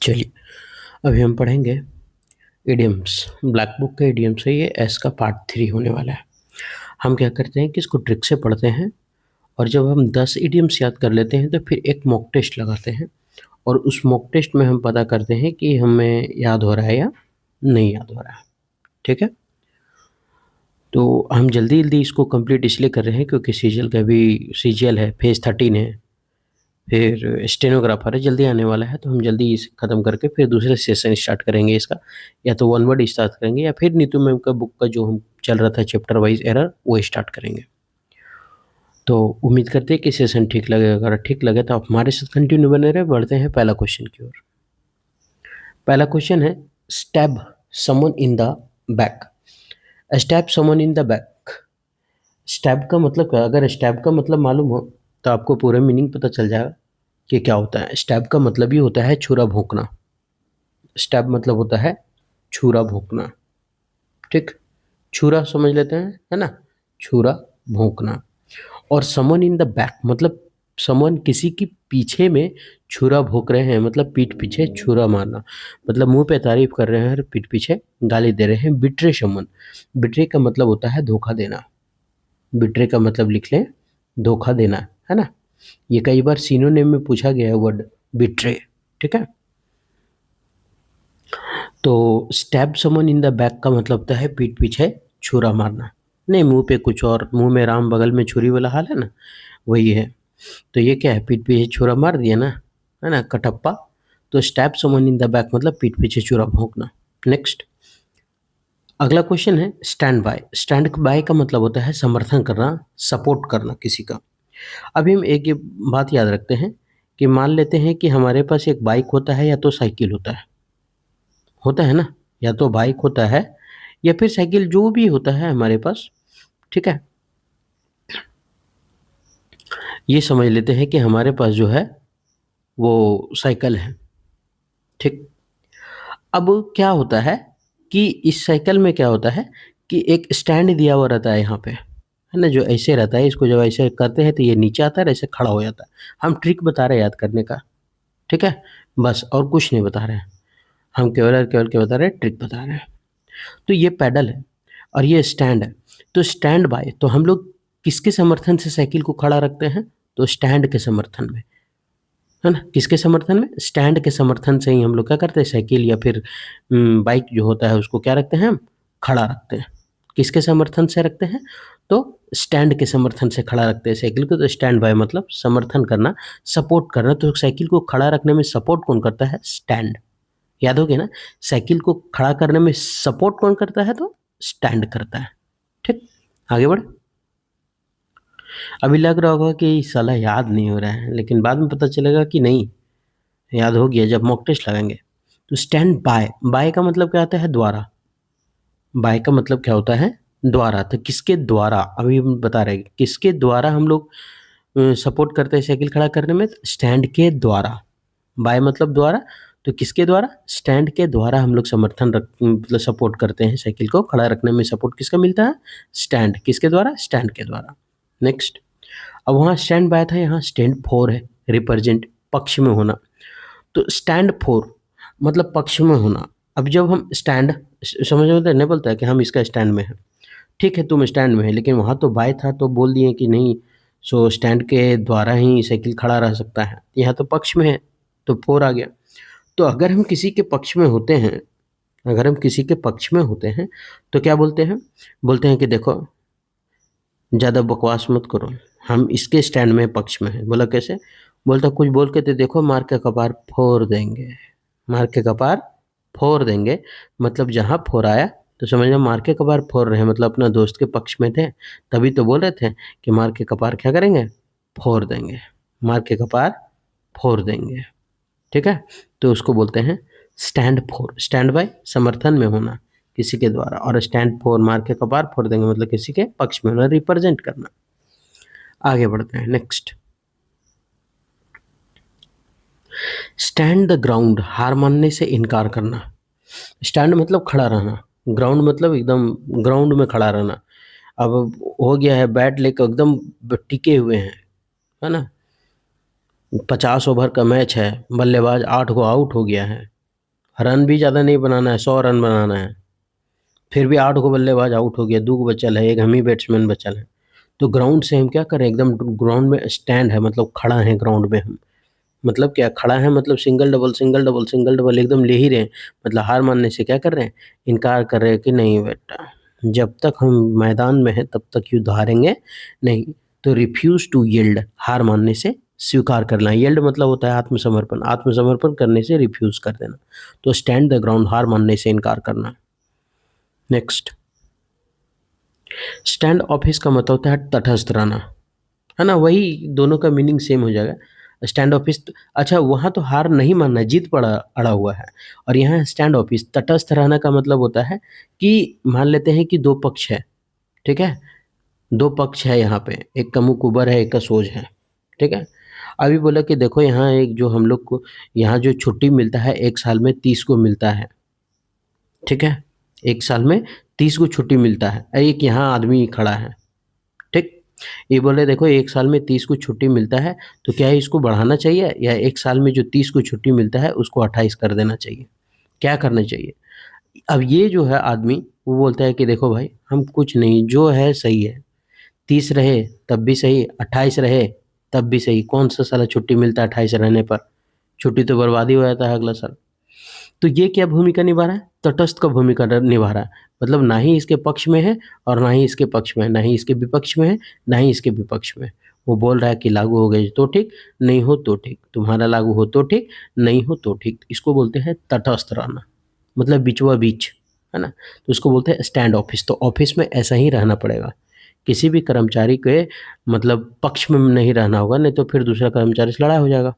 चलिए, अभी हम पढ़ेंगे इडियम्स। ब्लैक बुक के इडियम्स है, ये एस का पार्ट 3 होने वाला है। हम क्या करते हैं कि इसको ट्रिक से पढ़ते हैं, और जब हम 10 इडियम्स याद कर लेते हैं तो फिर एक मॉक टेस्ट लगाते हैं, और उस मॉक टेस्ट में हम पता करते हैं कि हमें याद हो रहा है या नहीं याद हो रहा है। ठीक है, तो हम जल्दी जल्दी इसको कंप्लीट इसलिए कर रहे हैं क्योंकि सीजीएल का भी सीजीएल है, फेज 13 है, फिर स्टेनोग्राफर है, जल्दी आने वाला है, तो हम जल्दी इसे ख़त्म करके फिर दूसरे सेशन स्टार्ट करेंगे इसका। या तो वन वर्ड स्टार्ट करेंगे या फिर नीतू मैम का बुक का जो हम चल रहा था चैप्टर वाइज एरर वो स्टार्ट करेंगे। तो उम्मीद करते हैं कि सेशन ठीक लगेगा। अगर ठीक लगे तो आप हमारे साथ कंटिन्यू बने रहे। बढ़ते हैं पहला क्वेश्चन की ओर। पहला क्वेश्चन है, stab someone in the back. Stab someone in the back, stab का मतलब क्या? अगर स्टैब का मतलब मालूम हो तो आपको पूरा मीनिंग पता चल जाएगा कि क्या होता है। स्टैब का मतलब ही होता है छुरा भोंकना। स्टैब मतलब होता है छुरा भोंकना। ठीक, छुरा समझ लेते हैं, है ना, छुरा भोंकना। और समवन इन द बैक मतलब समवन किसी की पीछे में छुरा भोंक रहे हैं, मतलब पीठ पीछे छुरा मारना, मतलब मुंह पे तारीफ कर रहे हैं और पीठ पीछे गाली दे रहे हैं। बिट्रे समवन, बिट्रे का मतलब होता है धोखा देना। बिट्रे का मतलब लिख लें, धोखा देना, है ना। ये कई बार सिनोनिम में पूछा गया है वर्ड बिट्रे। ठीक है, तो stab someone in the back का मतलब होता है पीठ पीछे छुरा मारना। नहीं, मुंह पे कुछ और, मुंह में राम बगल में छुरी वाला हाल है ना, वही है। तो ये क्या है, पीठ पीछे छुरा मार दिया ना, है ना, कटप्पा। तो stab someone in the back मतलब पीठ पीछे छुरा भोंकना। नेक्स्ट, अगला क्वेश्चन है स्टैंड बाय। स्टैंड बाय का मतलब होता है समर्थन करना, सपोर्ट करना किसी का। अभी हम एक ये बात याद रखते हैं कि मान लेते हैं कि हमारे पास एक बाइक होता है या तो साइकिल होता है ना, या तो बाइक होता है या फिर साइकिल, जो भी होता है हमारे पास। ठीक है, ये समझ लेते हैं कि हमारे पास जो है वो साइकिल है। ठीक, अब क्या होता है कि इस साइकिल में क्या होता है कि एक स्टैंड दिया हुआ रहता है यहाँ पे, है ना, जो ऐसे रहता है। इसको जब ऐसे करते हैं तो ये नीचे आता है, ऐसे खड़ा हो जाता है। हम ट्रिक बता रहे हैं याद करने का। ठीक है, बस और कुछ नहीं बता रहे हैं हम, केवल और केवल क्या बता रहे हैं, ट्रिक बता रहे हैं। तो ये पैडल है और ये स्टैंड है। तो स्टैंड बाय, तो हम लोग किसके समर्थन से साइकिल को खड़ा रखते हैं? तो स्टैंड के समर्थन में, है ना। किसके समर्थन में? स्टैंड के समर्थन से ही हम लोग क्या करते हैं, साइकिल या फिर बाइक जो होता है उसको क्या रखते हैं हम, खड़ा रखते हैं। किसके समर्थन से रखते हैं? तो स्टैंड के समर्थन से खड़ा रखते हैं साइकिल को। तो स्टैंड बाय मतलब समर्थन करना, सपोर्ट करना। तो साइकिल को खड़ा रखने में सपोर्ट कौन करता है? स्टैंड। याद हो गया ना, साइकिल को खड़ा करने में सपोर्ट कौन करता है? तो स्टैंड करता है। ठीक, आगे बढ़। अभी लग रहा होगा कि साला याद नहीं हो रहा है, लेकिन बाद में पता चलेगा कि नहीं, याद हो गया जब मॉक टेस्ट लगाएंगे। तो स्टैंड बाय, बाय का मतलब क्या आता है? द्वारा। बाय का मतलब क्या होता है? द्वारा। तो किसके द्वारा, अभी हम बता रहे हैं किसके द्वारा हम लोग सपोर्ट करते हैं साइकिल खड़ा करने में? स्टैंड के द्वारा। बाय मतलब द्वारा, तो किसके द्वारा? स्टैंड के द्वारा हम लोग समर्थन रख मतलब सपोर्ट करते हैं साइकिल को खड़ा रखने में। सपोर्ट किसका मिलता है? स्टैंड। किसके द्वारा? स्टैंड के द्वारा। नेक्स्ट, अब वहाँ स्टैंड बाय था, यहाँ स्टैंड फॉर है, रिप्रेजेंट, पक्ष में होना। तो स्टैंड फॉर मतलब पक्ष में होना। अब जब हम स्टैंड, समझ में नहीं बोलता है कि हम इसका स्टैंड में हैं। ठीक है, तुम स्टैंड में है, लेकिन वहाँ तो बाय था तो बोल दिए कि नहीं, सो स्टैंड के द्वारा ही साइकिल खड़ा रह सकता है। यहाँ तो पक्ष में है तो फोर आ गया। तो अगर हम किसी के पक्ष में होते हैं, अगर हम किसी के पक्ष में होते हैं तो क्या बोलते हैं? बोलते हैं कि देखो, ज़्यादा बकवास मत करो, हम इसके स्टैंड में पक्ष में हैं। बोला कैसे? बोलता कुछ बोल के तो देखो, मार के कपार फोड़ देंगे। मार के कपार फोड़ देंगे मतलब जहाँ फोड़ आया तो समझना मार के कपार फोड़ रहे हैं, मतलब अपना दोस्त के पक्ष में थे, तभी तो बोल रहे थे कि मार के कपार क्या करेंगे? फोड़ देंगे। मार के कपार फोड़ देंगे। ठीक है, तो उसको बोलते हैं स्टैंड फॉर। स्टैंड बाय समर्थन में होना किसी के द्वारा, और स्टैंड फॉर मार के कपार फोड़ देंगे मतलब किसी के पक्ष में होना, रिप्रेजेंट करना। आगे बढ़ते हैं। नेक्स्ट, स्टैंड द ग्राउंड, हार मानने से इनकार करना। स्टैंड मतलब खड़ा रहना, ग्राउंड मतलब एकदम ग्राउंड में खड़ा रहना। अब हो गया है बैट लेकर एकदम टिके हुए हैं, है ना, 50 ओवर का मैच है, बल्लेबाज 8 को आउट हो गया है, रन भी ज़्यादा नहीं बनाना है, 100 रन बनाना है, फिर भी 8 को बल्लेबाज आउट हो गया, 2 को बचल है, एक हम ही बैट्समैन बचल है। तो ग्राउंड से हम क्या करें, एकदम ग्राउंड में स्टैंड है, मतलब खड़ा है ग्राउंड में हम। मतलब क्या खड़ा है, मतलब single double single double single double एकदम ले ही रहे हैं। मतलब हार मानने से क्या कर रहे हैं, इनकार कर रहे हैं कि नहीं बेटा, जब तक हम मैदान में हैं तब तक युद्ध हारेंगे नहीं। तो रिफ्यूज टू यील्ड, हार मानने से स्वीकार करना। यील्ड मतलब होता है आत्मसमर्पण, आत्मसमर्पण करने से रिफ्यूज कर देना। तो स्टैंड द ग्राउंड, हार मानने से इनकार करना। नेक्स्ट, स्टैंड ऑफिस का मतलब होता है तटस्थ रहना, है ना, वही दोनों का मीनिंग सेम हो जाएगा। स्टैंड ऑफिस, अच्छा वहाँ तो हार नहीं मानना, जीत पड़ा अड़ा हुआ है, और यहाँ स्टैंड ऑफिस तटस्थ रहना का मतलब होता है कि मान लेते हैं कि दो पक्ष है, ठीक है, दो पक्ष है यहाँ पे, एक का मुंह कुबर है, एक का सोज है, ठीक है। अभी बोला कि देखो यहाँ एक जो हम लोग को यहाँ जो छुट्टी मिलता है, एक साल में 30 को मिलता है, ठीक है, एक साल में 30 को छुट्टी मिलता है। एक यहाँ आदमी खड़ा है, ठीक, ये बोले देखो एक साल में 30 को छुट्टी मिलता है, तो क्या इसको बढ़ाना चाहिए, या एक साल में जो 30 को छुट्टी मिलता है उसको 28 कर देना चाहिए, क्या करना चाहिए। अब ये जो है आदमी, वो बोलता है कि देखो भाई हम कुछ नहीं, जो है सही है, 30 रहे तब भी सही, 28 रहे तब भी सही, कौन सा साला छुट्टी मिलता है 28 रहने पर, छुट्टी तो बर्बादी हो जाता है अगला साल। तो ये क्या भूमिका निभा रहा है, तटस्थ का भूमिका निभा रहा है, मतलब ना ही इसके पक्ष में है और ना ही इसके पक्ष में है, ना ही इसके विपक्ष में है, ना ही इसके विपक्ष में। वो बोल रहा है कि लागू हो गए तो ठीक, नहीं हो तो ठीक, तुम्हारा लागू हो तो ठीक, नहीं हो तो ठीक। इसको बोलते हैं तटस्थ रहना, मतलब बीचवा बीच, है ना। तो उसको बोलते हैं स्टैंड ऑफिस। तो ऑफिस में ऐसा ही रहना पड़ेगा, किसी भी कर्मचारी के मतलब पक्ष में नहीं रहना होगा, नहीं तो फिर दूसरा कर्मचारी से लड़ाई हो जाएगा।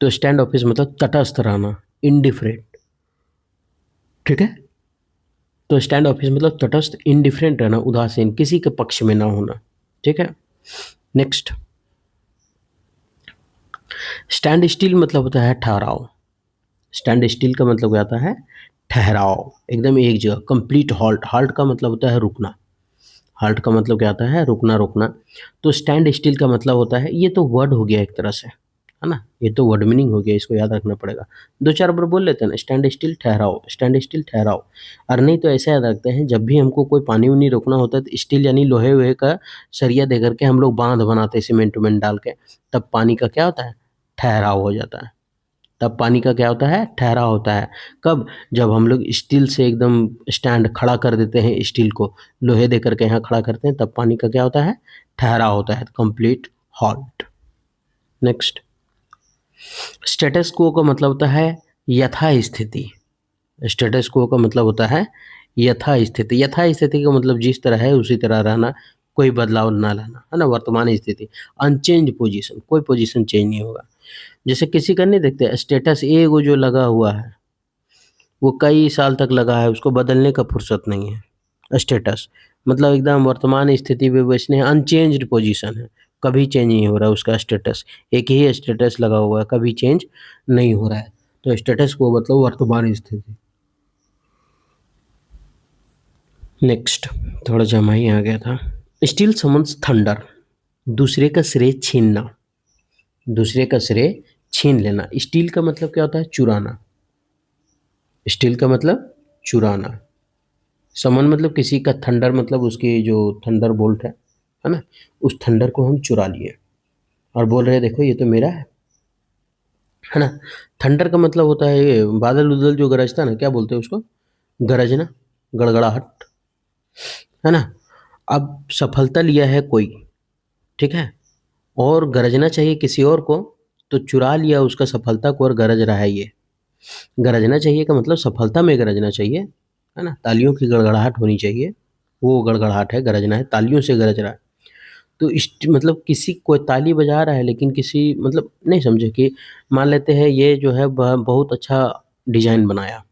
तो स्टैंड ऑफिस मतलब तटस्थ रहना, इंडिफरेंट, ठीक है। तो स्टैंड ऑफिस मतलब तटस्थ, इंडिफरेंट रहना, उदासीन, किसी के पक्ष में ना होना, ठीक है। नेक्स्ट, स्टैंड स्टिल मतलब होता है ठहराव। स्टैंड स्टिल का मतलब क्या होता है, ठहराव, एकदम एक जगह, कंप्लीट हॉल्ट। हॉल्ट का मतलब होता है रुकना, हॉल्ट का मतलब क्या होता है, रुकना रुकना। तो स्टैंड स्टिल का मतलब होता है, ये तो वर्ड हो गया एक तरह से, है ना, ये तो वर्ड मीनिंग हो गया, इसको याद रखना पड़ेगा। दो चार बार बोल लेते हैं ना, स्टैंड स्टिल ठहराओ, स्टैंड स्टिल ठहराओ। और नहीं तो ऐसे याद रखते हैं, जब भी हमको कोई पानी उनी रोकना होता है तो स्टील यानी लोहे वोहे का सरिया दे करके हम लोग बांध बनाते हैं, सीमेंट उमेंट डाल के, तब पानी का क्या होता है, ठहराव हो जाता है। तब पानी का क्या होता है, ठहराव होता है। कब, जब हम लोग स्टील से एकदम स्टैंड खड़ा कर देते हैं, स्टील को लोहे दे करके यहाँ खड़ा करते हैं, तब पानी का क्या होता है, ठहराव होता है, कंप्लीट हॉल्ट। नेक्स्ट, स्टेटस को का मतलब होता है यथा स्थिति। स्टेटस को का मतलब होता है यथा स्थिति। यथा स्थिति का मतलब जिस तरह है उसी तरह रहना, कोई बदलाव ना लाना, है ना, वर्तमान स्थिति, अनचेंज पोजीशन, कोई पोजीशन चेंज नहीं होगा। जैसे किसी का नहीं देखते स्टेटस ए वो जो लगा हुआ है, वो कई साल तक लगा है, उसको बदलने का फुर्सत नहीं है। स्टेटस मतलब एकदम वर्तमान स्थिति पे वैसने अनचेंज्ड पोजीशन है, कभी चेंज नहीं हो रहा है उसका स्टेटस, एक ही स्टेटस लगा हुआ है, कभी चेंज नहीं हो रहा है। तो स्टेटस को मतलब वर्तमान स्थिति। नेक्स्ट, थोड़ा जमा ही आ गया था। स्टील समन्स थंडर, दूसरे का श्रेय छीनना, दूसरे का श्रेय छीन लेना। स्टील का मतलब क्या होता है, चुराना। स्टील का मतलब चुराना। समन मतलब किसी का, थंडर मतलब उसकी जो थंडर बोल्ट है ना, उस थंडर को हम चुरा लिए और बोल रहे हैं देखो ये तो मेरा है ना। थंडर का मतलब होता है ये बादल उदल जो गरजता है ना, क्या बोलते हैं उसको, गरजना, गड़गड़ाहट, है ना। अब सफलता लिया है कोई, ठीक है, और गरजना चाहिए किसी और को, तो चुरा लिया उसका सफलता को और गरज रहा है ये। गरजना चाहिए का मतलब सफलता में गरजना चाहिए, है ना, तालियों की गड़गड़ाहट होनी चाहिए, वो गड़गड़ाहट है, गरजना है, तालियों से गरज रहा है। तो इस मतलब किसी कोई ताली बजा रहा है, लेकिन किसी मतलब नहीं समझे कि मान लेते हैं ये जो है बहुत अच्छा डिजाइन बनाया,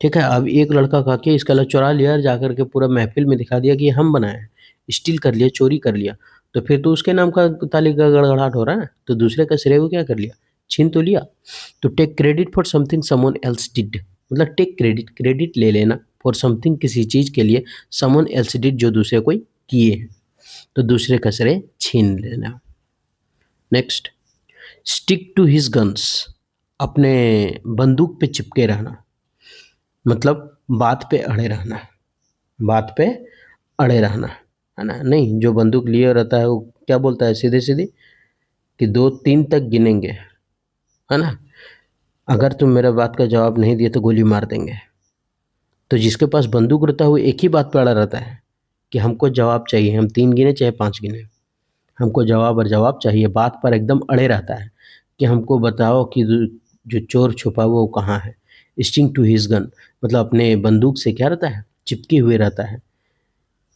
ठीक है, अब एक लड़का खा के इसका चुरा लिया और जाकर के पूरा महफिल में दिखा दिया कि ये हम बनाए हैं, स्टील कर लिया, चोरी कर लिया, तो फिर तो उसके नाम का ताली का गड़गड़ाहट हो रहा है ना, तो दूसरे का श्रेय को क्या कर लिया, छीन तो लिया। तो take credit for something someone else did, मतलब टेक क्रेडिट, क्रेडिट ले लेना, फॉर समथिंग किसी चीज़ के लिए, समवन एल्स डिड जो दूसरे कोई किए हैं, तो दूसरे का श्रेय छीन लेना। Next, stick to his guns, अपने बंदूक पे चिपके रहना, मतलब बात पे अड़े रहना, बात पे अड़े रहना, है ना? नहीं, जो बंदूक लिए रहता है वो क्या बोलता है सीधे सीधे कि 2-3 तक गिनेंगे, है ना? अगर तुम मेरा बात का जवाब नहीं दिए तो गोली मार देंगे। तो जिसके पास बंदूक रहता है वो एक ही बात पे अड़ा रहता है कि हमको जवाब चाहिए, हम 3 गिने चाहे 5 गिने, हमको जवाब और जवाब चाहिए, बात पर एकदम अड़े रहता है कि हमको बताओ कि जो चोर छुपा हुआ वो कहाँ है। स्टिंग टू हिज गन, मतलब अपने बंदूक से क्या रहता है, चिपके हुए रहता है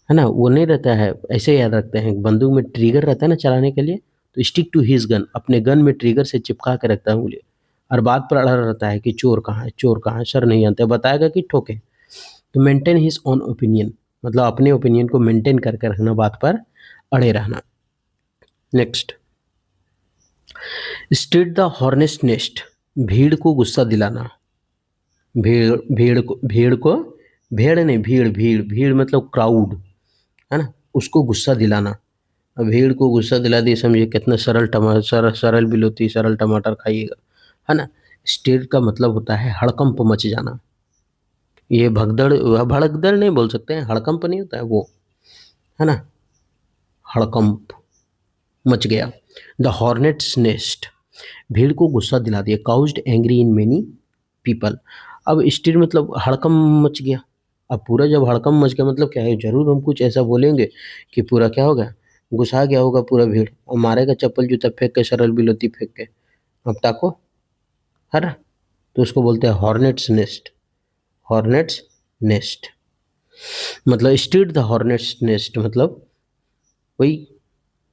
ना? वो नहीं रहता है, ऐसे याद रखते हैं, बंदूक में ट्रिगर रहता है ना चलाने के लिए, तो स्टिक टू हिज गन, अपने गन में ट्रिगर से चिपका के रखता है उंगली, और बात पर अड़ा रहता है कि चोर कहाँ है, चोर कहाँ है, सर नहीं जानते, बताएगा कि ठोके। तो मेंटेन हिज ओन ओपिनियन, मतलब अपने ओपिनियन को मेंटेन करके रखना, बात पर अड़े रहना। नेक्स्ट, स्टेट द हॉर्नेस्ट नेस्ट, भीड़ को गुस्सा दिलाना, भीड़ को भेड़ नहीं, भीड़ भीड़ भीड़ मतलब क्राउड, है ना? उसको गुस्सा दिलाना। अब भीड़ को गुस्सा दिला दिए, समझिए कितना सरल सरल बिलोती सरल टमाटर खाइएगा, है ना? स्टेट का मतलब होता है हड़कंप मच जाना। ये भगदड़ भड़कदड़ नहीं बोल सकते हैं, हड़कंप नहीं होता है वो, है ना? हड़कंप मच गया। द हॉर्नेट्स नेस्ट, भीड़ को गुस्सा दिला दिया, caused angry in many people. अब स्टिल मतलब हड़कंप मच गया। अब पूरा जब हड़कंप मच गया मतलब क्या है, जरूर हम कुछ ऐसा बोलेंगे कि पूरा क्या होगा, गुस्सा गया होगा पूरा भीड़ और मारेगा चप्पल जूता फेंक के, सरल बिलोती फेंक के, अब ताको, है ना? तो उसको बोलते हैं हॉर्नेट्स नेस्ट। हॉर्नेट्स नेस्ट मतलब स्टिड द हॉर्नेट्स नेस्ट, मतलब वही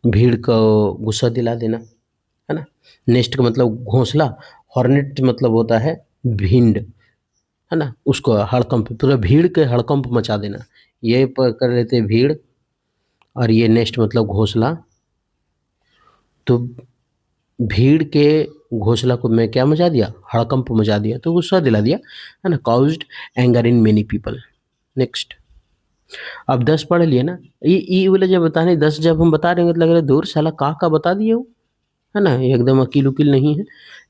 भीड़ को गुस्सा दिला देना, है ना? नेस्ट का मतलब घोंसला, हॉर्नेट मतलब होता है भिंड, है ना? उसको हड़कंप, पूरा भीड़ के हड़कंप मचा देना। ये कर लेते भीड़, और ये नेस्ट मतलब घोंसला। तो भीड़ के घोंसला को मैं क्या मचा दिया, हड़कंप मचा दिया, तो गुस्सा दिला दिया, है ना? Caused anger in many people. Next, अब 10 पढ़ लिए ना, ये वाला जब बताने 10 जब हम बता रहे हैं तो लग रहा है दूर साला का बता दिए वो, है ना? ये एकदम अकील उकील नहीं है।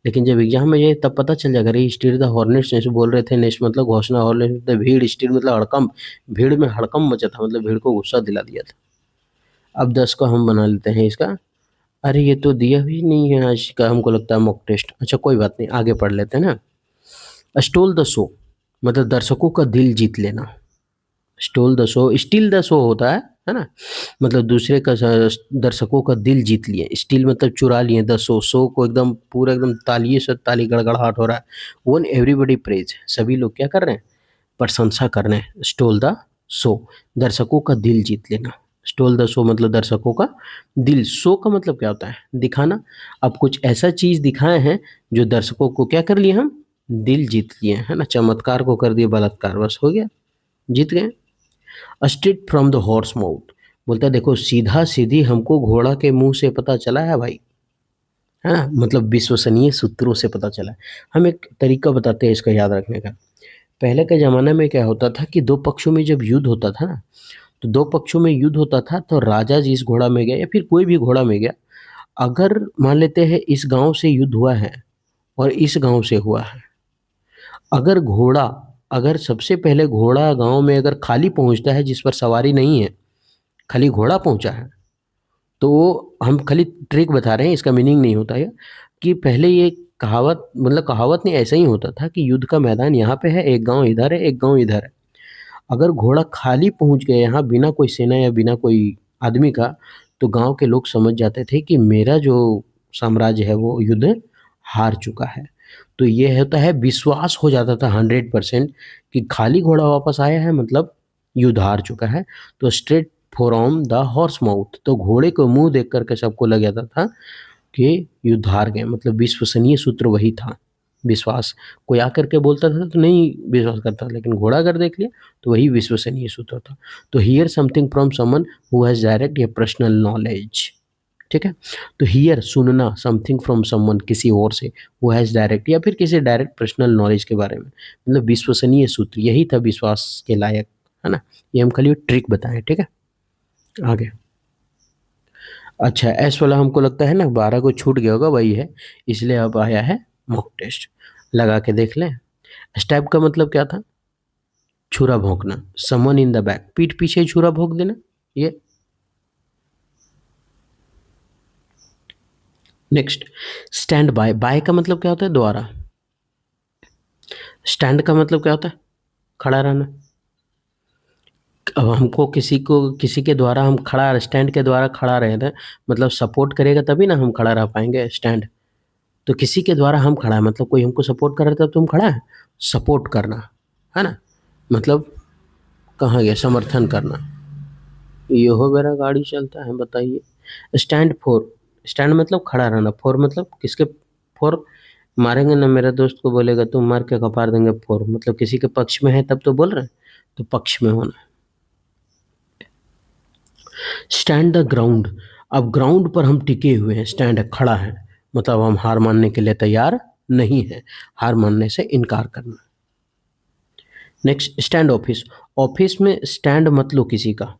लेकिन जब एग्जाम में जाए तब पता चल जाएगा, अरे स्टीर द हॉर्नेट्स जैसे बोल रहे थे, नेस्ट मतलब घोषणा, हॉर्नेट मतलब भीड़, स्टीर मतलब हड़कंप, भीड़ में हड़कंप मचा था, मतलब भीड़ को गुस्सा दिला दिया था। अब 10 को हम बना लेते हैं इसका। अरे ये तो दिया भी नहीं है आज का, हमको लगता है मॉक टेस्ट। अच्छा कोई बात नहीं, आगे पढ़ लेते हैं ना। स्टोल द शो मतलब दर्शकों का दिल जीत लेना। Stole the show, steel the show होता है ना? मतलब दूसरे का दर्शकों का दिल जीत लिए, स्टील मतलब चुरा लिए, द शो, शो को एकदम पूरा एकदम तालिए से ताली गड़गड़ाहट हो रहा है। वन एवरीबडी प्रेज, सभी लोग क्या कर रहे हैं, प्रशंसा कर रहे हैं। स्टोल द शो, दर्शकों का दिल जीत लेना। स्टोल द शो मतलब दर्शकों का दिल, शो का मतलब क्या होता है, दिखाना। अब कुछ ऐसा चीज दिखाए हैं जो दर्शकों को क्या कर लिए, हम दिल जीत लिए, है ना? चमत्कार को कर दिए बलात्कार, बस हो गया, जीत गए। Straight from the horse mouth, बोलता है देखो सीधा सीधी हमको घोड़ा के मुंह से पता चला है भाई, है ना? मतलब विश्वसनीय सूत्रों से पता चला है। हम एक तरीका बताते हैं इसका याद रखने का। पहले के ज़माने में क्या होता था कि दो पक्षों में जब युद्ध होता था ना, तो दो पक्षों में युद्ध होता था, तो राजा जिस घोड़ा में गया या फिर कोई भी घोड़ा में गया, अगर मान लेते हैं इस गांव से युद्ध हुआ है और इस गांव से हुआ है, अगर घोड़ा, अगर सबसे पहले घोड़ा गांव में अगर खाली पहुंचता है जिस पर सवारी नहीं है, खाली घोड़ा पहुंचा है, तो हम खाली ट्रिक बता रहे हैं, इसका मीनिंग नहीं होता है कि पहले ये कहावत, मतलब कहावत नहीं, ऐसा ही होता था कि युद्ध का मैदान यहाँ पे है, एक गांव इधर है, एक गांव इधर है। अगर घोड़ा खाली पहुंच गया यहाँ बिना कोई सेना या बिना कोई आदमी का, तो गांव के लोग समझ जाते थे कि मेरा जो साम्राज्य है वो युद्ध हार चुका है। तो ये होता है, विश्वास हो जाता था 100% कि खाली घोड़ा वापस आया है मतलब युद्ध हार चुका है। तो straight from the horse mouth, तो घोड़े को मुंह देख करके सबको लग जाता था कि युद्ध हार गए, मतलब विश्वसनीय सूत्र वही था। विश्वास, कोई आकर के बोलता था तो नहीं विश्वास करता, लेकिन घोड़ा अगर देख लिया तो वही विश्वसनीय सूत्र था। तो here something from someone who has direct या पर्सनल नॉलेज, ठीक है? तो हियर सुनना, समथिंग फ्रॉम समवन किसी और से, हु हैज़ डायरेक्ट या फिर किसी डायरेक्ट पर्सनल नॉलेज के बारे में, मतलब विश्वसनीय सूत्र, यही था विश्वास के लायक, है ना? ये हम खाली ट्रिक बताएं, ठीक है? आगे, अच्छा, एस वाला हमको लगता है ना 12 को छूट गया होगा, वही है, इसलिए अब आया है मॉक टेस्ट। लगा के देख लें। स्टैब का मतलब क्या था? छुरा भोंकना, समवन इन द बैक, पीठ पीछे छुरा भोंक देना, ये। नेक्स्ट, स्टैंड बाय, बाय का मतलब क्या होता है? द्वारा। स्टैंड का मतलब क्या होता है? खड़ा रहना। अब हमको किसी के द्वारा हम खड़ा, स्टैंड के द्वारा खड़ा रहे थे, मतलब सपोर्ट करेगा तभी ना हम खड़ा रह पाएंगे, स्टैंड। तो किसी के द्वारा हम खड़ा है, मतलब कोई हमको सपोर्ट कर रहा था, तुम खड़ा है, सपोर्ट करना, है ना, मतलब कहाँ गया, समर्थन करना। ये हो मेरा गाड़ी चलता है, बताइए। स्टैंड फोर, स्टैंड मतलब खड़ा रहना, फोर मतलब किसके फोर? मारेंगे ना, मेरा दोस्त को बोलेगा तुम मार के कपार देंगे, फोर मतलब किसी के पक्ष में है तब तो बोल रहे हैं, तो पक्ष में होना। स्टैंड द ग्राउंड, अब ग्राउंड पर हम टिके हुए हैं, स्टैंड है, खड़ा है, मतलब हम हार मानने के लिए तैयार नहीं है, हार मानने से इनकार करना। नेक्स्ट, स्टैंड ऑफिस, ऑफिस में स्टैंड मत लो किसी का,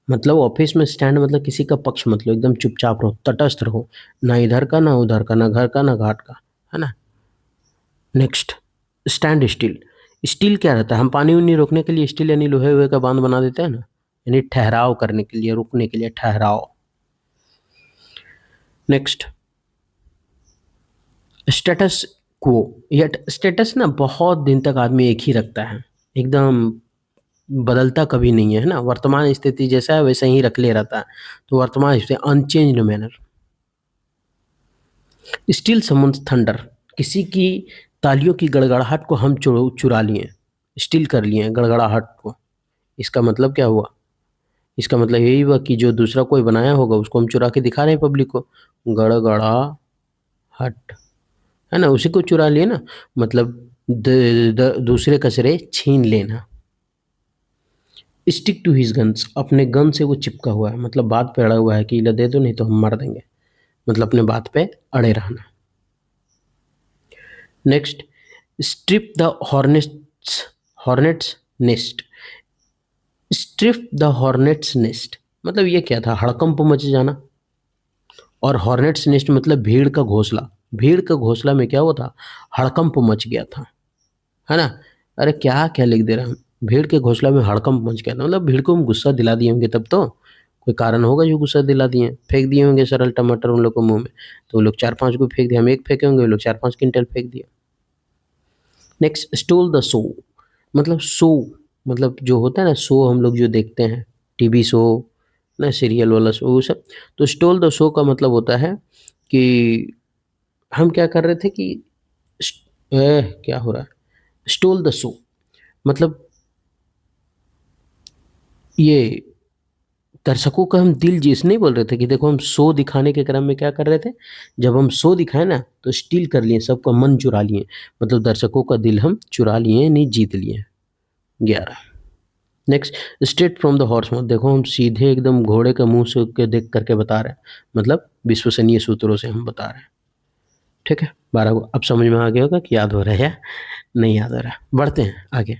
मतलब ऑफिस में स्टैंड मतलब किसी का पक्ष मत लो, एकदम चुपचाप रहो, तटस्थ रहो, ना इधर का ना उधर का, ना घर का ना घाट का, है ना। नेक्स्ट, स्टैंड स्टिल, स्टील क्या रहता है? हम पानी उनी रोकने के लिए स्टील यानी लोहे वोहे का बांध बना देते हैं ना, यानी ठहराव करने के लिए, रुकने के लिए, ठहराव। नेक्स्ट, स्टेटस को, या स्टेटस ना बहुत दिन तक आदमी एक ही रखता है, एकदम बदलता कभी नहीं है ना, वर्तमान स्थिति जैसा है वैसा ही रख ले रहता है, तो वर्तमान स्थिति, unchanged manner. Steel summons thunder, किसी की तालियों की गड़गड़ाहट को हम चुरा लिए, स्टील कर लिए गड़गड़ाहट को, इसका मतलब क्या हुआ? इसका मतलब यही हुआ कि जो दूसरा कोई बनाया होगा उसको हम चुरा के दिखा रहे हैं पब्लिक को, गड़गड़ाहट, है ना, उसी को चुरा लिए ना, मतलब दूसरे कचरे छीन लेना। स्टिक टू हिज गन्स, अपने गन से वो चिपका हुआ है, मतलब बात पे अड़ा हुआ है कि इला दे दो नहीं तो हम मार देंगे, मतलब अपने बात पे अड़े रहना। Next, strip the hornets, hornets nest, strip the hornets nest मतलब ये क्या था? हड़कंप मच जाना। और हॉर्नेट्स नेस्ट मतलब भीड़ का घोंसला, भीड़ का घोंसला में क्या हुआ था? हड़कंप मच गया था, है ना। अरे क्या क्या लिख दे रहा हूँ, भीड़ के घोंसला में हड़कंप मच गया था, मतलब भीड़ को हम गुस्सा दिला दिए होंगे, तब तो कोई कारण होगा जो गुस्सा दिला दिए, फेंक दिए होंगे सरल टमाटर उन लोग को मुंह में, तो वो लोग 4-5 को फेंक दिया, हम एक फेंके होंगे, वो लोग 4-5 क्विंटल फेंक दिया। नेक्स्ट, स्टोल द शो, मतलब शो, मतलब जो होता है ना शो, हम लोग जो देखते हैं टीवी शो ना, सीरियल वाला शो, वो सब। तो स्टोल द शो का मतलब होता है कि हम क्या कर रहे थे कि क्या हो रहा है, स्टोल द शो मतलब ये दर्शकों का हम दिल जीत नहीं बोल रहे थे कि देखो हम शो दिखाने के क्रम में क्या कर रहे थे, जब हम शो दिखाए ना तो स्टील कर लिए, सबका मन चुरा लिए, मतलब दर्शकों का दिल हम चुरा लिए, नहीं जीत लिए। 11। Next, straight from the horse mouth, देखो हम सीधे एकदम घोड़े के मुंह से के देख करके बता रहे हैं, मतलब विश्वसनीय सूत्रों से हम बता रहे हैं, ठीक है। 12 को अब समझ में आ गया होगा कि याद हो रहा है या नहीं याद हो रहा है। बढ़ते हैं आगे।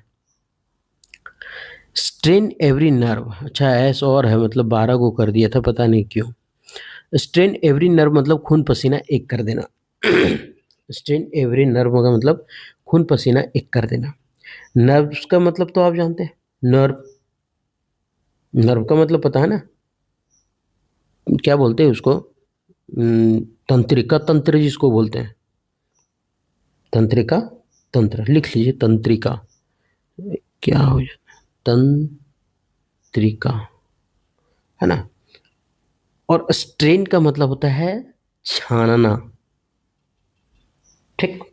स्ट्रेन एवरी नर्व, अच्छा ऐस और है, मतलब 12 को कर दिया था पता नहीं क्यों। स्ट्रेन एवरी नर्व मतलब खून पसीना एक कर देना। स्ट्रेन एवरी नर्व का मतलब खून पसीना एक कर देना। नर्व्स का मतलब तो आप जानते हैं, नर्व, नर्व का मतलब पता है ना, क्या बोलते हैं उसको? तंत्रिका तंत्र जिसको बोलते हैं, तंत्रिका तंत्र, लिख लीजिए तंत्रिका, क्या हो जाए, तंत्रिका, है ना। और स्ट्रेन का मतलब होता है छानना, ठीक।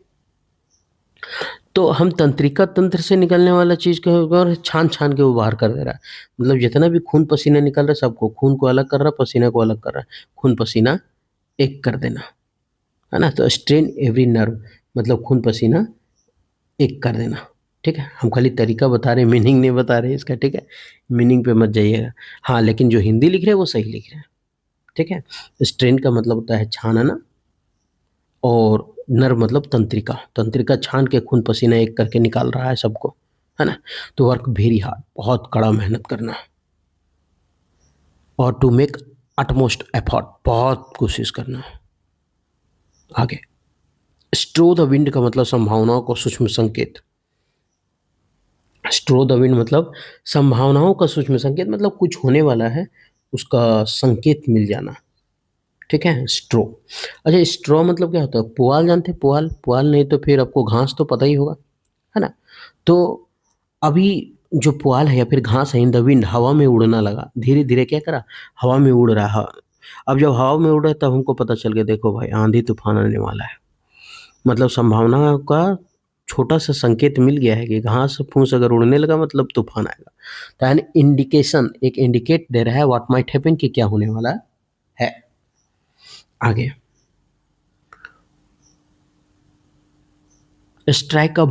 तो हम तंत्रिका तंत्र से निकलने वाला चीज को और छान छान के वो बाहर कर दे रहा है, मतलब जितना भी खून पसीना निकल रहा है सबको, खून को अलग कर रहा है, पसीना को अलग कर रहा है, खून पसीना एक कर देना, है ना। तो स्ट्रेन एवरी नर्व मतलब खून पसीना एक कर देना, ठीक है। हम खाली तरीका बता रहे हैं, मीनिंग नहीं बता रहे इसका, ठीक है, मीनिंग पे मत जाइएगा। हाँ, लेकिन जो हिंदी लिख रहे हैं वो सही लिख रहे हैं, ठीक है। स्ट्रेन का मतलब होता है छानना, और नर मतलब तंत्रिका, तंत्रिका छान के खून पसीना एक करके निकाल रहा है सबको, है ना। तो वर्क वेरी हार्ड, बहुत कड़ा मेहनत करना, और टू मेक अटमोस्ट एफर्ट, बहुत कोशिश करना। आगे, स्ट्रो द विंड का मतलब संभावनाओं को सूक्ष्म संकेत। स्ट्रो द विंड मतलब संभावनाओं का सूक्ष्म संकेत, मतलब कुछ होने वाला है उसका संकेत मिल जाना। ठीक है, स्ट्रो। अच्छा, स्ट्रॉ मतलब क्या होता है? पुआल जानते हैं? पुआल, पुआल नहीं तो फिर आपको घास तो पता ही होगा, है ना? तो अभी जो पुआल है या फिर घास है, इन द विंड, हवा में उड़ना लगा, धीरे धीरे क्या करा, हवा में उड़ रहा। अब जब हवा में उड़ रहा है तब हमको पता चल गया, देखो भाई आंधी तूफान आने वाला है। मतलब संभावना का छोटा सा संकेत मिल गया है कि घास फूस अगर उड़ने लगा मतलब तूफान आएगा। तो एन इंडिकेशन, एक इंडिकेट दे रहा है व्हाट माइट हैपन, कि क्या होने वाला है। आगे, स्ट्राइक अ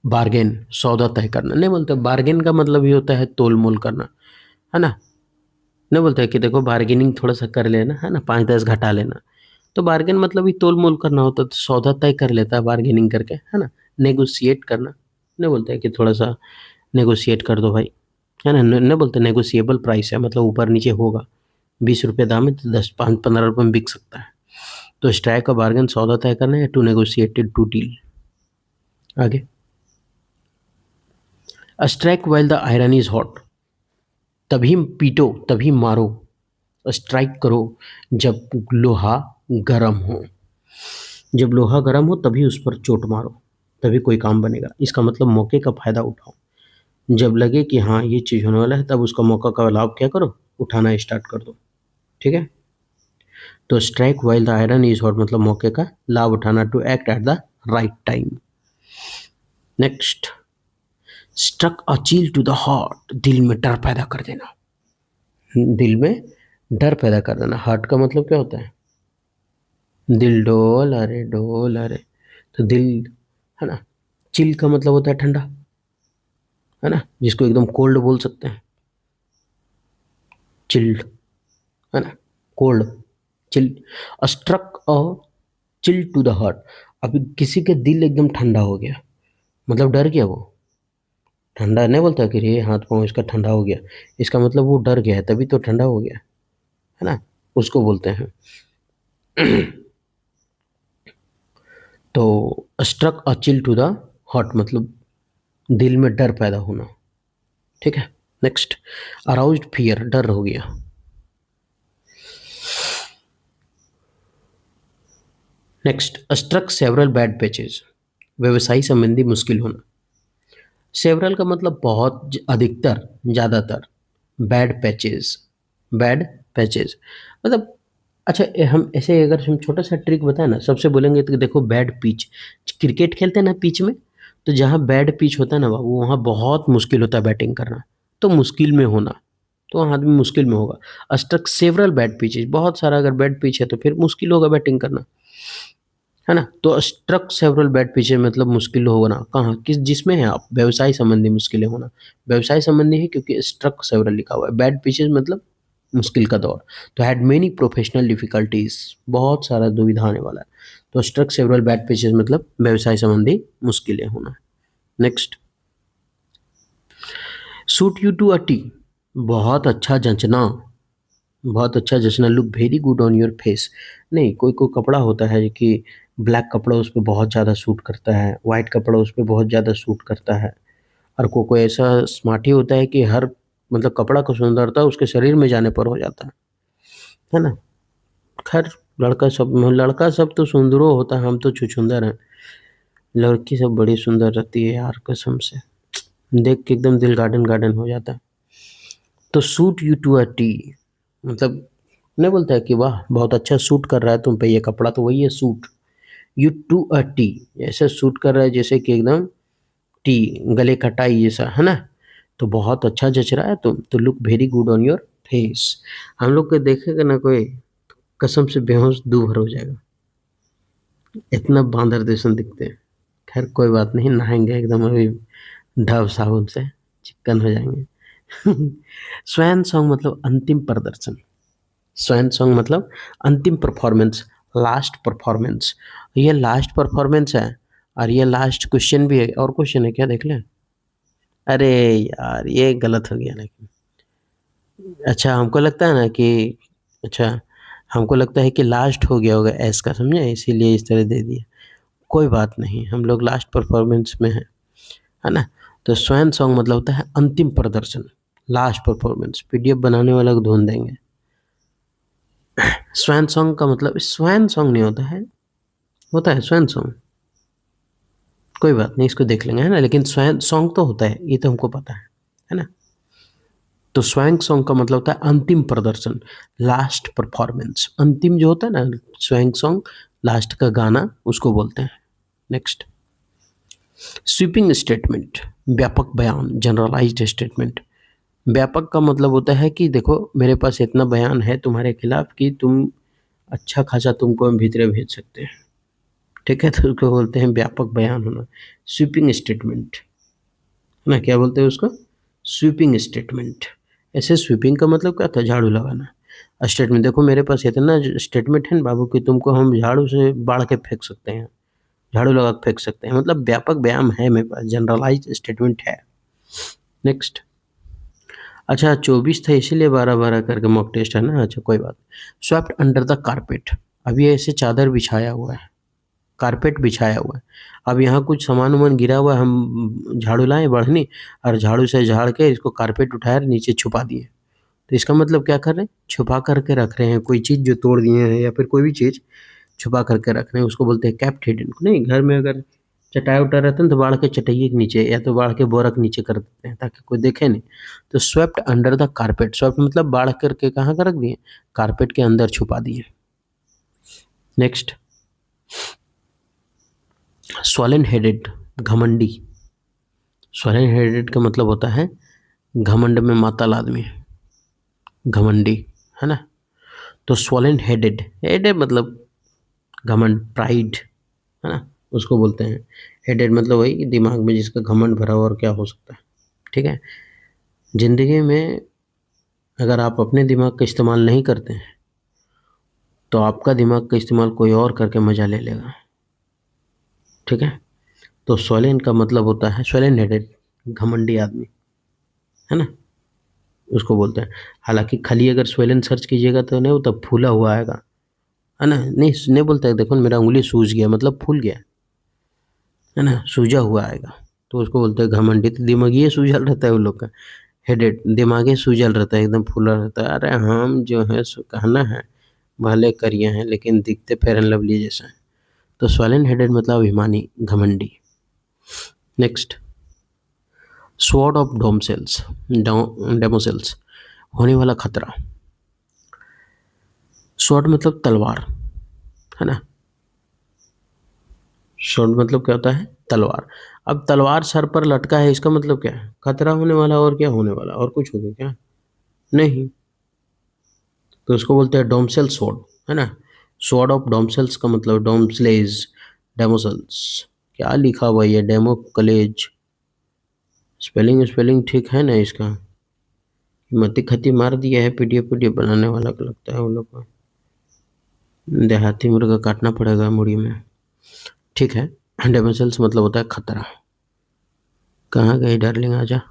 बार्गेन, सौदा तय करना। नहीं बोलते बार्गेन का मतलब ये होता है तोल मोल करना, है ना? नहीं बोलते कि देखो बार्गेनिंग थोड़ा सा कर लेना, है ना, 5-10 घटा लेना। तो बार्गेन मतलब ही तोल मोल करना होता है, तो सौदा तय कर लेता है बार्गेनिंग करके, है ना? नेगोशिएट करना। नहीं बोलते कि थोड़ा सा नेगोशिएट कर दो भाई, है ना? नहीं बोलते नेगोशिएबल प्राइस है, मतलब ऊपर नीचे होगा। 20 रुपये दाम है तो 10, 5, 15 रुपये में बिक सकता है। तो स्ट्राइक का बार्गेन, सौदा तय करना है, टू नेगोशिएटेड टू डील। आगे, strike while the iron is hot, तभी पीटो, तभी मारो, स्ट्राइक करो जब लोहा गर्म हो। जब लोहा गर्म हो तभी उस पर चोट मारो, तभी कोई काम बनेगा। इसका मतलब मौके का फ़ायदा उठाओ। जब लगे कि हाँ ये चीज़ होने वाला है तब उसका मौका का लाभ क्या करो, उठाना स्टार्ट कर दो। ठीक है, तो strike while the iron is hot मतलब मौके का लाभ उठाना, to act at the right time. Next, struck a chill to the heart, दिल में डर पैदा कर देना। दिल में डर पैदा कर देना। हार्ट का मतलब क्या होता है? दिल डोल अरे डोल अरे, तो दिल, है ना? चिल का मतलब होता है ठंडा, है ना, जिसको एकदम कोल्ड बोल सकते हैं, चिल्ड, है ना, cold, chill. Struck a chill to the heart, अभी किसी के दिल एकदम ठंडा हो गया, मतलब डर गया वो। ठंडा नहीं बोलता कि रे हाथ पाँव इसका ठंडा हो गया, इसका मतलब वो डर गया है तभी तो ठंडा हो गया, है ना, उसको बोलते हैं। तो struck a chill to the heart मतलब दिल में डर पैदा होना। ठीक है, नेक्स्ट, अराउज्ड फियर, डर हो गया। Next, struck several bad patches, व्यवसायी संबंधी मुश्किल होना। सेवरल का मतलब बहुत, अधिकतर, ज़्यादातर। बैड पैचेज, बैड पैचेज मतलब, अच्छा हम ऐसे अगर हम छोटा सा ट्रिक बताएं ना, सबसे बोलेंगे तो देखो बैड पिच, क्रिकेट खेलते हैं ना पिच में, तो जहाँ बैड पिच होता है ना बाबू, वहाँ बहुत मुश्किल होता है बैटिंग करना। तो मुश्किल में होना, तो वहाँ आदमी मुश्किल में होगा। स्ट्रक सेवरल बैड पिचेज, बहुत सारा अगर बैड पिच है तो फिर मुश्किल होगा बैटिंग करना, है ना? तो स्ट्रक सेवरल बैड पिचेज मतलब मुश्किल होना कहाँ, किस, जिसमें है आप, व्यवसाय संबंधी मुश्किलें होना। व्यवसाय संबंधी है क्योंकि स्ट्रक सेवरल लिखा हुआ है। बैड पिचेज मतलब मुश्किल का दौर। तो हैड मेनी प्रोफेशनल डिफिकल्टीज, बहुत सारा दुविधा आने वाला है। तो स्ट्रक सेवरल बैड पिचेज मतलब व्यवसाय संबंधी मुश्किलें होना। Next, suit you to a T, बहुत अच्छा जचना, बहुत अच्छा जचना। Look very good on your face, नहीं, कोई कोई कपड़ा होता है कि ब्लैक कपड़ा उस पे बहुत ज़्यादा सूट करता है, वाइट कपड़ा उस पे बहुत ज़्यादा सूट करता है। और कोई ऐसा स्मार्ट ही होता है कि हर, मतलब कपड़ा का सुंदरता उसके शरीर में जाने पर हो जाता है ना? खैर, लड़का सब तो सुंदरो होता है, हम तो छुछुंदर हैं। लड़की सब बड़ी सुंदर रहती है यार, कसम से, देख के एकदम दिल गार्डन गार्डन हो जाता है। तो suit you to a tee मतलब, नहीं बोलता है कि वाह बहुत अच्छा सूट कर रहा है तुम पे ये कपड़ा, तो वही है suit. You to a tee, ऐसे सूट कर रहा है जैसे कि एकदम टी, गले का टाई जैसा, है ना? तो बहुत अच्छा जच रहा है तुम, तो look very good on your face. हम लोग को देखेगा ना कोई, कसम से बेहोश दूभर हो जाएगा, इतना बांदर जैसन दिखते हैं। खैर कोई बात नहीं, नहाएंगे एकदम अभी डव साबुन से, चिकन हो जाएंगे। स्वैन सॉन्ग मतलब अंतिम प्रदर्शन। स्वैन सॉन्ग मतलब अंतिम परफॉर्मेंस, लास्ट परफॉर्मेंस। ये लास्ट परफॉर्मेंस है, और ये लास्ट क्वेश्चन भी है। और क्वेश्चन है क्या, देख लें? अरे यार ये गलत हो गया लेकिन। अच्छा, हमको लगता है ना कि अच्छा, हमको लगता है कि लास्ट हो गया होगा एस का, समझे, इसीलिए इस तरह दे दिया। कोई बात नहीं, हम लोग लास्ट परफॉर्मेंस में हैं, है ना। तो स्वैन सॉन्ग मतलब होता है अंतिम प्रदर्शन, लास्ट परफॉर्मेंस। पीडीएफ बनाने वाला को ढूंढ देंगे। स्वैन सॉन्ग का मतलब स्वैन सॉन्ग नहीं होता है, होता है स्वैन सॉन्ग, कोई बात नहीं, इसको देख लेंगे, है ना। लेकिन स्वैन सॉन्ग तो होता है, ये तो हमको पता है ना। तो स्वैंग सॉन्ग का मतलब होता है अंतिम प्रदर्शन, लास्ट परफॉर्मेंस। अंतिम जो होता है ना स्वैंग सॉन्ग, लास्ट का गाना, उसको बोलते हैं। नेक्स्ट, स्वीपिंग स्टेटमेंट, व्यापक बयान, जनरलाइज्ड स्टेटमेंट। व्यापक का मतलब होता है कि देखो मेरे पास इतना बयान है तुम्हारे खिलाफ कि तुम अच्छा खासा तुमको हम भीतरे भेज सकते हैं, ठीक है। तो उसको बोलते हैं व्यापक बयान होना, स्वीपिंग स्टेटमेंट, है ना। क्या बोलते हैं उसको, स्वीपिंग स्टेटमेंट। ऐसे स्वीपिंग का मतलब क्या था, झाड़ू लगाना। स्टेटमेंट, देखो मेरे पास इतना स्टेटमेंट है ना बाबू कि तुमको हम झाड़ू से बाढ़ के फेंक सकते हैं, झाड़ू लगा के फेंक सकते हैं, मतलब व्यापक बयान है मेरे पास, जनरलाइज्ड स्टेटमेंट है। नेक्स्ट, अच्छा 24 था इसीलिए 12-12 करके मॉक टेस्ट है ना, अच्छा कोई बात। स्वेप्ट अंडर द कारपेट, अब ये ऐसे चादर बिछाया हुआ है, कारपेट बिछाया हुआ है। अब यहाँ कुछ सामान वामान गिरा हुआ है, हम झाड़ू लाए बढ़नी और झाड़ू से झाड़ के इसको कारपेट उठाया नीचे छुपा दिए। तो इसका मतलब क्या कर रहे हैं, छुपा करके रख रहे हैं कोई चीज़ जो तोड़ दिए हैं, या फिर कोई भी चीज़ छुपा करके रख रहे हैं, उसको बोलते हैं कैप्ट हिडन। नहीं, घर में अगर चटाई उटा रहता है तो बाढ़ के चटाइए के नीचे या तो बाढ़ के बोरा के नीचे कर देते हैं ताकि कोई देखे नहीं। तो swept under the carpet, swept मतलब बाढ़ करके कहाँ का रख दिए, कारपेट के अंदर छुपा दिए। नेक्स्ट, स्वॉलन हेडेड, घमंडी। स्वॉलन हेडेड का मतलब होता है घमंड में माताल आदमी, घमंडी, है ना। तो स्वॉलन हेडेड, हेडेड मतलब घमंड, प्राइड, है ना, उसको बोलते हैं। हेडेड मतलब वही कि दिमाग में जिसका घमंड भरा हुआ, और क्या हो सकता है, ठीक है। ज़िंदगी में अगर आप अपने दिमाग का इस्तेमाल नहीं करते हैं तो आपका दिमाग का इस्तेमाल कोई और करके मज़ा ले लेगा, ठीक है। तो स्वॉलेन का मतलब होता है स्वॉलेन हेडेड, घमंडी आदमी, है ना, उसको बोलते हैं। हालांकि खाली अगर स्वॉलेन सर्च कीजिएगा तो नहीं, वो तब फूला हुआ आएगा, है ना। नहीं बोलता है, देखो मेरा उंगली सूज गया मतलब फूल गया, है ना, सूजा हुआ आएगा, तो उसको बोलते हैं घमंडी। तो दिमाग ये सूजल रहता है उन लोग का, हेडेड, दिमागे सूजल रहता है, एकदम फूला रहता है। अरे हम जो है सो कहना है भले करिए हैं लेकिन दिखते फेयर एंड लवली जैसा है। तो स्वॉलेन हेडेड मतलब अभिमानी, घमंडी। नेक्स्ट, स्वॉर्ड ऑफ डोमसेल्स, डेमोसेल्स, होने वाला खतरा। स्वॉर्ड मतलब तलवार, है ना। स्वॉर्ड मतलब क्या होता है, तलवार। अब तलवार सर पर लटका है, इसका मतलब क्या है, खतरा होने वाला, और क्या होने वाला, और कुछ होगा क्या, नहीं। तो उसको बोलते हैं डोमसेल स्वॉर्ड, है ना। स्वॉर्ड ऑफ डोमसेल्स का मतलब डोमस्लेज, डेमोसेल्स। क्या लिखा हुआ है, डेमो कलेज, स्पेलिंग स्पेलिंग ठीक है ना इसका, मती खती मार दिया है पीडीएफ बनाने वाला को, लगता है वो लोग को देहाती मुर्गा काटना पड़ेगा मुड़ी में, ठीक है। डेमोसेल्स मतलब होता है खतरा। कहाँ गई डार्लिंग, आजा,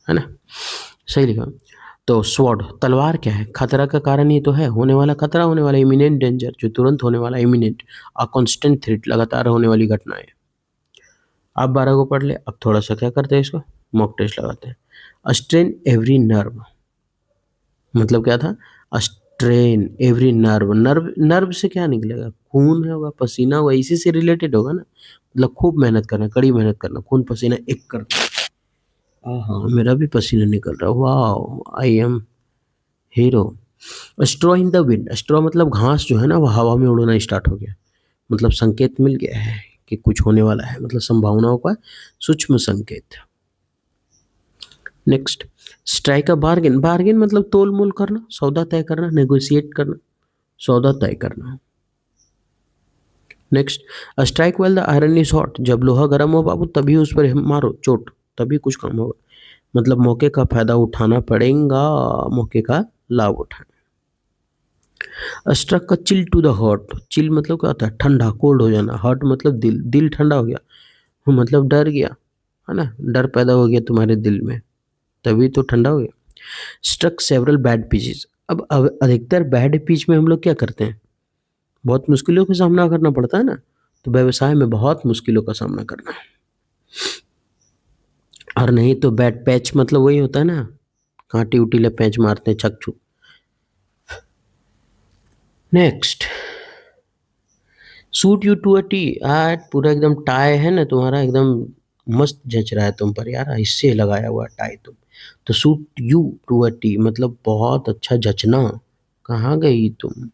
है ना, सही लिखा। तो स्वॉर्ड तलवार क्या है, खतरा का कारण ही तो है, होने वाला खतरा, होने वाला इमिनेंट डेंजर, जो तुरंत होने वाला, इमिनेंट, अ कांस्टेंट थ्रेट, लगातार होने वाली घटनाएं। आप 12 को पढ़ ले, अब थोड़ा सा क्या करते हैं, इसको मॉक टेस्ट लगाते हैं। स्ट्रेन एवरी नर्व, मतलब क्या था, strain every nerve, nerve nerve से क्या निकलेगा, खून होगा, पसीना होगा, इसी से रिलेटेड होगा ना। मतलब खूब मेहनत करना, कड़ी मेहनत करना, खून पसीना एक करना। हाँ, मेरा भी पसीना निकल रहा है, वाह I am hero. Straw in the wind, straw मतलब घास जो है ना वो हवा में उड़ना स्टार्ट हो गया, मतलब संकेत मिल गया है कि कुछ होने वाला है, मतलब संभावनाओं का सूक्ष्म संकेत। Next, strike a bargain, bargain मतलब तोल मोल करना, सौदा तय करना, नेगोशिएट करना, सौदा तय करना। Next, strike well the iron is hot, जब लोहा गर्म हो बाबू तभी उस पर मारो चोट, तभी कुछ काम होगा, मतलब मौके का फायदा उठाना पड़ेगा, मौके का लाभ उठाना। स्ट्रक का chill to the heart, chill मतलब क्या होता है, ठंडा, कोल्ड हो जाना, हार्ट मतलब दिल, दिल ठंडा हो गया, मतलब डर गया, है ना, डर पैदा हो गया तुम्हारे दिल में, तभी तो ठंडा हो गया। स्ट्रक सेवरल बैड पीसेस, अब अधिकतर बैड पिच में हम लोग क्या करते हैं, बहुत मुश्किलों का सामना करना पड़ता है ना, तो व्यवसाय में बहुत मुश्किलों का सामना करना है। और नहीं तो बैड पैच मतलब वही होता है ना, कांटी उटीले पैच मारते हैं चक चुक। Next, suit you to a tee. आज पूरा एकदम टाई है ना तुम्हारा, एकदम मस्त जच रहा है तुम पर यार, इससे लगाया हुआ टाई तुम। तो suit you to a tee मतलब बहुत अच्छा जचना। कहाँ गई तुम,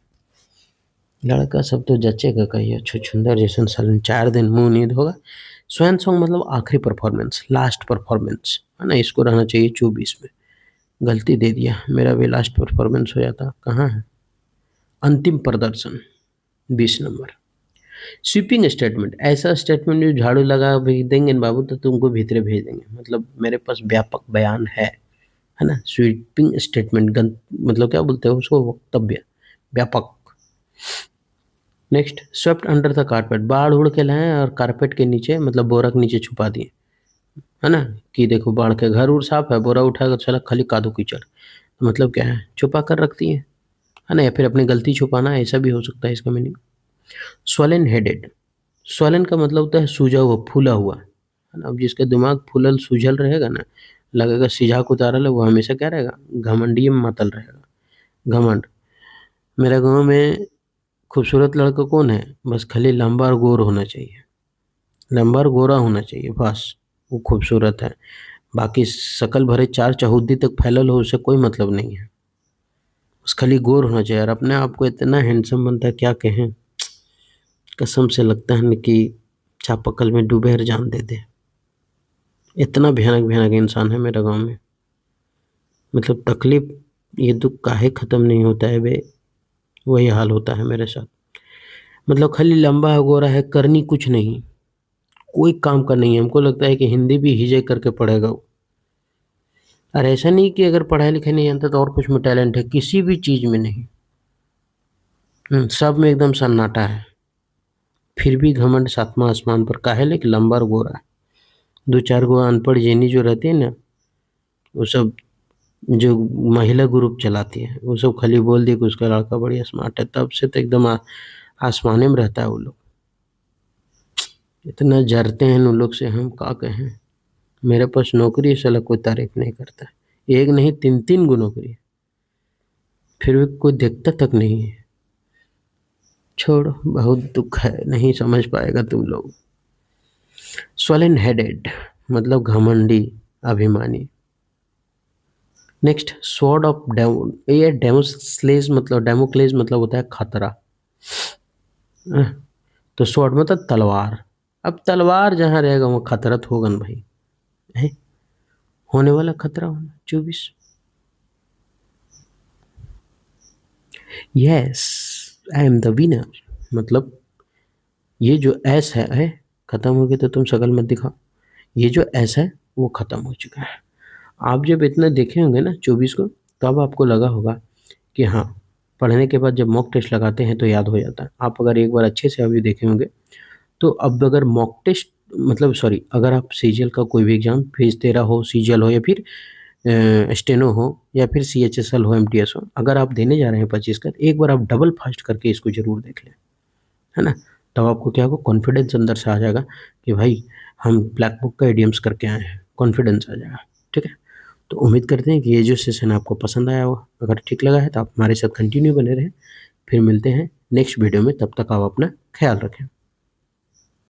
लड़का सब तो जचेगा कहिए, छुछुंदर जैसन सालन 4 दिन मुंह नहीं धोगा। स्वयं सॉन्ग मतलब आखिरी परफॉर्मेंस, लास्ट परफॉर्मेंस है ना, इसको रहना चाहिए 24 में। गलती दे दिया, मेरा भी लास्ट परफॉर्मेंस हो जाता। कहाँ है अंतिम प्रदर्शन, 20 नंबर। स्वीपिंग स्टेटमेंट, ऐसा स्टेटमेंट जो झाड़ू लगा भेज देंगे ना बाबू तो तुमको भीतरे भेज देंगे, मतलब मेरे पास व्यापक बयान है ना। स्वीपिंग स्टेटमेंट मतलब क्या बोलते हैं उसको, वक्तव्य, व्यापक। Next, swept under the carpet, बाढ़ उड़ के लाए और कारपेट के नीचे मतलब बोरा के नीचे छुपा दिए, है ना। कि देखो बाढ़ के, घर उर साफ है, बोरा उठाकर चला खाली कादू कीचड़, तो मतलब क्या है, छुपा कर रखती है ना, या फिर अपनी गलती छुपाना, ऐसा भी हो सकता है इसका मीनिंग। स्वलन हेडेड, स्वलन का मतलब होता है सूजा हुआ, फूला हुआ, है ना। अब जिसका दिमाग फूलल सूझल रहेगा ना, लगेगा सीझा उतारल है, वो हमेशा क्या रहेगा, घमंडी में मतल रहेगा। घमंड। मेरे गांव में खूबसूरत लड़का कौन है, बस खाली लंबा और गोर होना चाहिए, लंबा और गोरा होना चाहिए, बस वो खूबसूरत है। बाकी शकल भरे 4 चहुद्दी तक फैलल हो, उससे कोई मतलब नहीं है, बस खाली गोर होना चाहिए। और अपने आप को इतना हैंडसम बनता है क्या कहें, कसम से लगता है न कि चापाकल में डूबे और जान दे दे। इतना भयानक भयानक इंसान है मेरे गांव में, मतलब तकलीफ, ये दुख काहे ख़त्म नहीं होता है बे, वही हाल होता है मेरे साथ। मतलब खाली लंबा है, गोरा है, करनी कुछ नहीं, कोई काम का नहीं है। हमको लगता है कि हिंदी भी हिजे करके पढ़ेगा वो। और ऐसा नहीं कि अगर पढ़ाई लिखाई नहीं जानता तो और कुछ में टैलेंट है, किसी भी चीज़ में नहीं। सब में एकदम सन्नाटा है, फिर भी घमंड सातवां आसमान पर काहे, लेकिन लंबा और गोरा है। 2-4 गो अनपढ़ जेनी जो रहती है ना, वो सब जो महिला ग्रुप चलाती है, वो सब खाली बोल दिए कि उसका लड़का बढ़िया स्मार्ट है, तब से तो एकदम आसमाने में रहता है वो लोग। इतना जरते हैं उन लोग से, हम क्या कहें। मेरे पास नौकरी है, साला कोई तारीफ नहीं करता, एक नहीं 3-3 गो नौकरी, फिर भी कोई देखता तक नहीं है। छोड़ो, बहुत दुख है, नहीं समझ पाएगा तुम लोग। स्वलन हेडेड मतलब घमंडी, अभिमानी। नेक्स्ट, स्वॉर्ड ऑफ डेमो, ये डेमोस्लेज मतलब, डेमोक्लेज मतलब होता है खतरा। तो स्वॉर्ड मतलब तलवार, अब तलवार जहाँ रहेगा वहाँ खतरा तो होगा ना भाई, है होने वाला खतरा होना। 24, yes I am the winner, मतलब ये जो ऐस है खत्म हो गया, तो तुम शकल मत दिखाओ, ये जो ऐसा है वो ख़त्म हो चुका है। आप जब इतना देखे होंगे ना 24 को, तब आपको लगा होगा कि हाँ, पढ़ने के बाद जब मॉक टेस्ट लगाते हैं तो याद हो जाता है। आप अगर एक बार अच्छे से अभी देखे होंगे, तो अब अगर मॉक टेस्ट मतलब सॉरी, अगर आप सीजीएल का कोई भी एग्ज़ाम, फेज 13 हो, सीजीएल हो, या फिर स्टेनो हो, या फिर सीएचएसएल हो, एमटीएस हो, अगर आप देने जा रहे हैं 25 का, तो एक बार आप डबल फास्ट करके इसको ज़रूर देख लें, है ना। तब आपको क्या होगा, कॉन्फिडेंस अंदर से आ जाएगा कि भाई हम ब्लैक बुक का एडीएम्स करके आए हैं, कॉन्फिडेंस आ जाएगा। ठीक है, तो उम्मीद करते हैं कि ये जो सेशन आपको पसंद आया हो, अगर ठीक लगा है तो आप हमारे साथ कंटिन्यू बने रहें। फिर मिलते हैं नेक्स्ट वीडियो में, तब तक आप अपना ख्याल रखें।